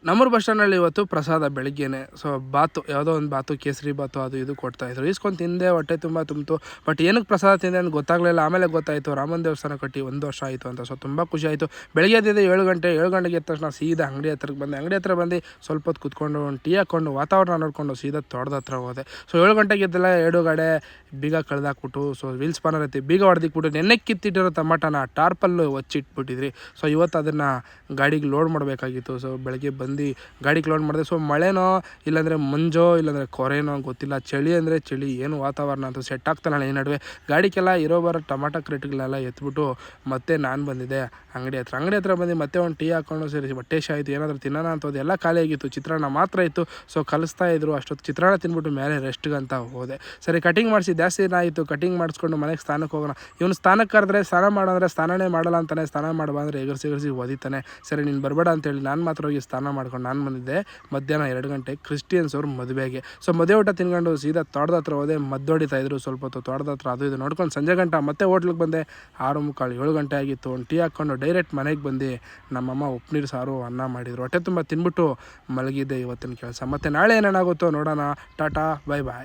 ನಮ್ಮೂರು ಬಸ್ ಸ್ಟ್ಯಾಂಡಲ್ಲಿ ಇವತ್ತು ಪ್ರಸಾದ ಬೆಳಿಗ್ಗೆನೆ. ಸೊ ಬಾತು, ಯಾವುದೋ ಒಂದು ಬಾತು, ಕೇಸರಿ ಬಾತು ಅದು ಇದು ಕೊಡ್ತಾಯಿದ್ರು. ಈಸ್ಕೊಂಡು ತಿಂದೆ, ಹೊಟ್ಟೆ ತುಂಬ ತುಂಬಿತು. ಬಟ್ ಏನಕ್ಕೆ ಪ್ರಸಾದ ತಿಂದೆ ಅಂತ ಗೊತ್ತಾಗಲಿಲ್ಲ. ಆಮೇಲೆ ಗೊತ್ತಾಯಿತು ರಾಮನ ದೇವಸ್ಥಾನ ಕಟ್ಟಿ 1 ವರ್ಷ ಆಯಿತು ಅಂತ. ಸೊ ತುಂಬ ಖುಷಿ ಆಯಿತು. ಬೆಳಿಗ್ಗೆ ಎದ್ದಿದ್ದೆ 7 ಗಂಟೆಗೆ ಎದ್ದ ತಕ್ಷಣ ಸೀದಾ ಅಂಗಡಿ ಹತ್ರಕ್ಕೆ ಬಂದೆ. ಅಂಗಡಿ ಹತ್ರ ಬಂದು ಸ್ವಲ್ಪ ಹೊತ್ತು ಕೂತ್ಕೊಂಡು ಒಂದು ಟೀ ಹಾಕ್ಕೊಂಡು ವಾತಾವರಣ ನೋಡಿಕೊಂಡು ಸೀದಾ ತೋಟದ ಹತ್ರ ಹೋದೆ. ಸೊ 7 ಗಂಟೆಗೆ ಎದ್ದೆಲ್ಲ 2 ಗಾಡೆ ಬೀಗ ಕಳೆದಾಕ್ಬಿಟ್ಟು, ಸೊ ವೀಲ್ ಸ್ಪಾನರ್ ಐತಿ ಬೀಗ ಹೊಡೆದಿಕ್ಬಿಟ್ಟು, ನೆನ್ನೆ ಕಿತ್ತಿಟ್ಟಿರೋ ಟಮಾಟನ ಟಾರ್ಪಲ್ಲು ಹೊಚ್ಚಿಟ್ಬಿಟ್ಟಿದ್ರಿ. ಸೊ ಇವತ್ತು ಅದನ್ನು ಗಾಡಿಗೆ ಲೋಡ್ ಮಾಡಬೇಕಾಗಿತ್ತು. ಸೊ ಬೆಳಗ್ಗೆ ಬಂದು ಗಾಡಿಗೆ ಲೋಡ್ ಮಾಡಿದೆ. ಸೊ ಮಳೆನೋ ಇಲ್ಲಾಂದರೆ ಮಂಜೋ ಇಲ್ಲಾಂದರೆ ಕೊರೆನೋ ಗೊತ್ತಿಲ್ಲ. ಚಳಿ ಅಂದರೆ ಚಳಿ, ಏನು ವಾತಾವರಣ ಅಂತೂ ಸೆಟ್ ಆಗ್ತಾನಲ್ಲ ಈ ನಡುವೆ. ಗಾಡಿಗೆಲ್ಲ ಬರೋ ಟೊಮಾಟೊ ಕ್ರೇಟ್ಗಳೆಲ್ಲ ಎತ್ಬಿಟ್ಟು ಮತ್ತೆ ನಾನು ಬಂದಿದ್ದೆ ಅಂಗಡಿ ಹತ್ರ ಬಂದು ಮತ್ತೆ ಒಂದು ಟೀ ಹಾಕ್ಕೊಂಡು ಸರಿ ಹೊಟ್ಟೆ ಆಯಿತು, ಏನಾದರೂ ತಿನ್ನೋಣ ಅಂತೋದು. ಎಲ್ಲ ಖಾಲಿ ಆಗಿತ್ತು, ಚಿತ್ರಾನ್ನ ಮಾತ್ರ ಇತ್ತು. ಸೊ ಕಲಿಸ್ತಾ ಇದ್ರು. ಅಷ್ಟೊತ್ತು ಚಿತ್ರಾನ್ನ ತಿಂದ್ಬಿಟ್ಟು ಮೇಲೆ ರೆಸ್ಟ್ಗಂತ ಹೋದೆ. ಸರಿ ಕಟಿಂಗ್ ಮಾಡಿಸಿ ಜಾಸ್ತಿ ದಿನ ಆಯಿತು. ಕಟಿಂಗ್ ಮಾಡಿಸ್ಕೊಂಡು ಮನೆಗೆ ಸ್ನಾನಕ್ಕೆ ಹೋಗೋಣ. ಇವನು ಸ್ನಾನಕ್ಕೆ ಕರೆದ್ರೆ ಸ್ನಾನ ಮಾಡೋಂದರೆ ಸ್ನಾನನೇ ಮಾಡಲ್ಲ ಅಂತಾನೆ. ಸ್ನಾನ ಮಾಡುವ ಅಂದರೆ ಎಗರ್ಸಿ ಓದಿತಾನೆ. ಸರಿ ನೀನು ಬರಬೇಡ ಅಂತೇಳಿ ನಾನು ಮಾತ್ರ ಹೋಗಿ ಸ್ನಾನ ಮಾಡ್ಕೊಂಡು ನಾನು ಬಂದಿದ್ದೆ. ಮಧ್ಯಾಹ್ನ 2 ಗಂಟೆಗೆ ಕ್ರಿಸ್ಟಿಯನ್ಸ್ ಅವ್ರ ಮದುವೆಗೆ. ಸೊ ಮದುವೆ ಊಟ ತಿನ್ಕೊಂಡು ಸೀದಾ ತೋಟದ ಹತ್ರ ಹೋದೆ. ಮದ್ದೊಡಿತಾಯಿದ್ರು ಸ್ವಲ್ಪ ಹೊತ್ತು ತೋಟದ ಹತ್ರ, ಅದು ಇದು ನೋಡ್ಕೊಂಡು ಸಂಜೆ ಗಂಟ ಮತ್ತೆ ಹೋಟ್ಲಿಗೆ ಬಂದೆ. 6:45 7 ಗಂಟೆ ಆಗಿತ್ತು. ಒಂದು ಟೀ ಹಾಕ್ಕೊಂಡು ಡೈರೆಕ್ಟ್ ಮನೆಗೆ ಬಂದು ನಮ್ಮಮ್ಮ ಉಪ್ಪು ಸಾರು ಅನ್ನ ಮಾಡಿದರು. ಹೊಟ್ಟೆ ತುಂಬ ತಿನ್ಬಿಟ್ಟು ಮಲಗಿದ್ದೆ ಇವತ್ತಿನ ಕೆಲಸ. ಮತ್ತು ನಾಳೆ ಏನೇನಾಗುತ್ತೋ ನೋಡೋಣ. ಟಾಟಾ, ಬೈ ಬಾಯ್.